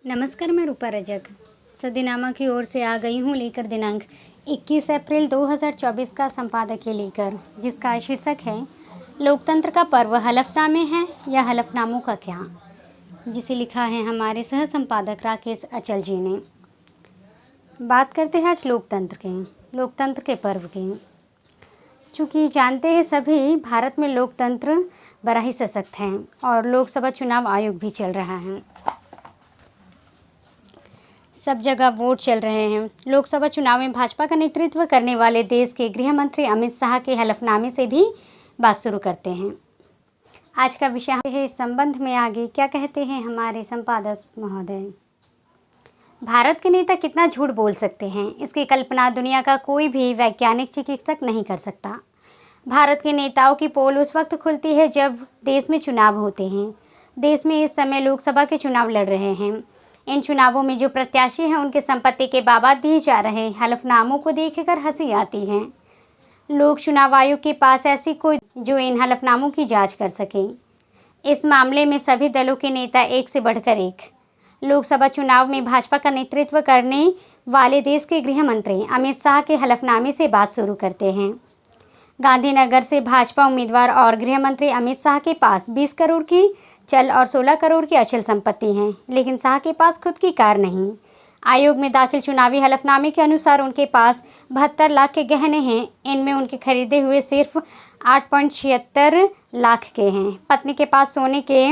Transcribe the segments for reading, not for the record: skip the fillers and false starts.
नमस्कार, मैं रूपा रजक सदीनामा की ओर से आ गई हूँ लेकर दिनांक 21 अप्रैल 2024 का संपादकीय लेकर, जिसका शीर्षक है लोकतंत्र का पर्व हलफनामे हैं या हलफनामों का क्या, जिसे लिखा है हमारे सह संपादक राकेश अचल जी ने। बात करते हैं आज लोकतंत्र के पर्व की। चूँकि जानते हैं सभी, भारत में लोकतंत्र बड़ा ही सशक्त है और लोकसभा चुनाव आयोग भी चल रहा है। सब जगह वोट चल रहे हैं। लोकसभा चुनाव में भाजपा का नेतृत्व करने वाले देश के गृह मंत्री अमित शाह के हलफनामे से भी बात शुरू करते हैं। आज का विषय है इस संबंध में आगे क्या कहते हैं हमारे संपादक महोदय। भारत के नेता कितना झूठ बोल सकते हैं, इसकी कल्पना दुनिया का कोई भी वैज्ञानिक चिकित्सक नहीं कर सकता। भारत के नेताओं की पोल उस वक्त खुलती है जब देश में चुनाव होते हैं। देश में इस समय लोकसभा के चुनाव लड़ रहे हैं। इन चुनावों में जो प्रत्याशी हैं उनके संपत्ति के बाबत दिए जा रहे हलफनामों को देखकर हंसी आती है। लोक चुनाव आयोग के पास ऐसी कोई जो इन हलफनामों की जांच कर सके। इस मामले में सभी दलों के नेता एक से बढ़कर एक। लोकसभा चुनाव में भाजपा का नेतृत्व करने वाले देश के गृह मंत्री अमित शाह के हलफनामे से बात शुरू करते हैं। गांधीनगर से भाजपा उम्मीदवार और गृह मंत्री अमित शाह के पास 20 करोड़ की चल और 16 करोड़ की अचल संपत्ति है, लेकिन शाह के पास खुद की कार नहीं। आयोग में दाखिल चुनावी हलफनामे के अनुसार उनके पास 72 लाख के गहने हैं। इनमें उनके खरीदे हुए सिर्फ 8.76 लाख के हैं। पत्नी के पास सोने के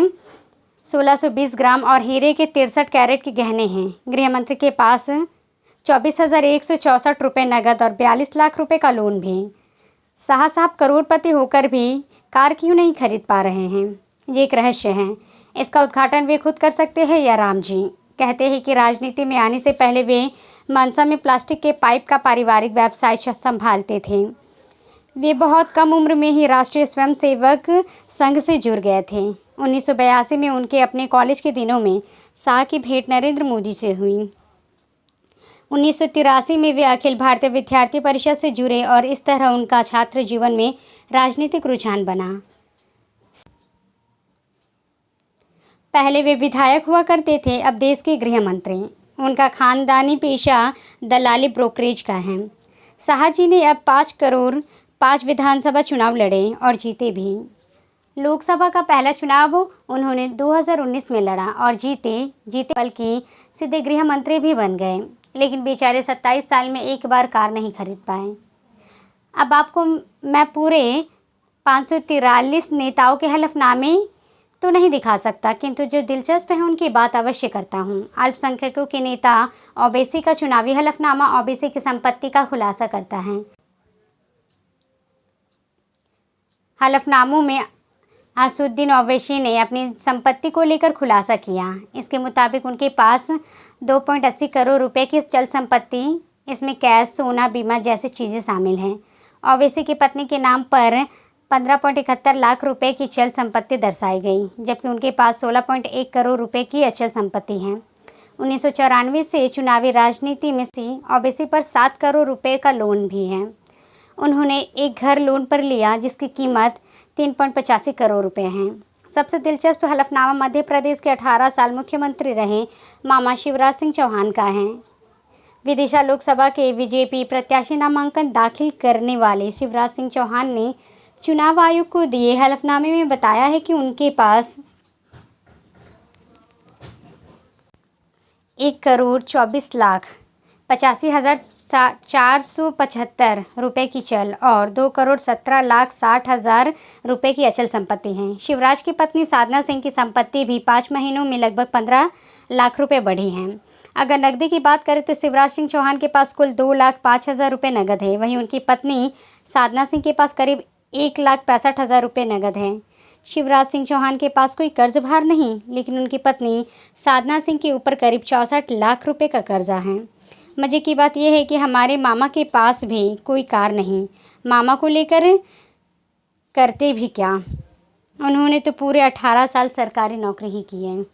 1620 ग्राम और हीरे के 63 कैरेट के गहने हैं। गृह मंत्री के पास 24,164 रुपये नकद और 42 लाख रुपये का लोन भी। शाह साहब करोड़पति होकर भी कार क्यों नहीं खरीद पा रहे हैं, ये एक रहस्य है। इसका उद्घाटन वे खुद कर सकते हैं या राम जी। कहते हैं कि राजनीति में आने से पहले वे मनसा में प्लास्टिक के पाइप का पारिवारिक व्यवसाय संभालते थे। वे बहुत कम उम्र में ही राष्ट्रीय स्वयंसेवक संघ से जुड़ गए थे। 1982 में उनके अपने कॉलेज के दिनों में शाह की भेंट नरेंद्र मोदी से हुई। 1983 में वे अखिल भारतीय विद्यार्थी परिषद से जुड़े और इस तरह उनका छात्र जीवन में राजनीतिक रुझान बना। पहले वे विधायक हुआ करते थे, अब देश के गृह मंत्री। उनका खानदानी पेशा दलाली ब्रोकरेज का है। शाह जी ने अब 5 करोड़ 5 विधानसभा चुनाव लड़े और जीते भी। लोकसभा का पहला चुनाव उन्होंने 2019 में लड़ा और जीते, बल्कि सीधे गृह मंत्री भी बन गए। लेकिन बेचारे 27 साल में एक बार कार नहीं खरीद पाए। अब आपको मैं पूरे 543 नेताओं के हलफनामे तो नहीं दिखा सकता, किंतु जो दिलचस्प है उनकी बात अवश्य करता हूँ। अल्पसंख्यकों के नेता ओवैसी का चुनावी हलफनामा ओवैसी की संपत्ति का खुलासा करता है। हलफनामों में असदुद्दीन ओवैसी ने अपनी संपत्ति को लेकर खुलासा किया। इसके मुताबिक उनके पास 2.80 करोड़ रुपए की चल संपत्ति, इसमें कैश, सोना, बीमा जैसी चीज़ें शामिल हैं। ओवैसी की पत्नी के नाम पर 15.71 लाख रुपए की चल संपत्ति दर्शाई गई, जबकि उनके पास 16.1 करोड़ रुपए की अचल संपत्ति है। 1994 से चुनावी राजनीति में ओवैसी पर 7 करोड़ रुपए का लोन भी है। उन्होंने एक घर लोन पर लिया जिसकी कीमत 3.85 करोड़ रुपए है। सबसे दिलचस्प हलफनामा मध्य प्रदेश के 18 साल मुख्यमंत्री रहे मामा शिवराज सिंह चौहान का है। विदिशा लोकसभा के बीजेपी प्रत्याशी नामांकन दाखिल करने वाले शिवराज सिंह चौहान ने चुनाव आयोग को दिए हलफनामे में बताया है कि उनके पास 1,84,85,475 रुपये की चल और 2,17,60,000 रुपये की अचल संपत्ति है। शिवराज की पत्नी साधना सिंह की संपत्ति भी 5 महीनों में लगभग 15 लाख रुपये बढ़ी है। अगर नकदी की बात करें तो शिवराज सिंह चौहान के पास कुल 2,05,000 रुपये नकद है। वहीं उनकी पत्नी साधना सिंह के पास करीब 1,65,000 रुपये नकद है। शिवराज सिंह चौहान के पास कोई कर्ज भार नहीं, लेकिन उनकी पत्नी साधना सिंह के ऊपर करीब 64 लाख रुपए का कर्जा है। मज़े की बात यह है कि हमारे मामा के पास भी कोई कार नहीं। मामा को लेकर करते भी क्या, उन्होंने तो पूरे 18 साल सरकारी नौकरी ही की है।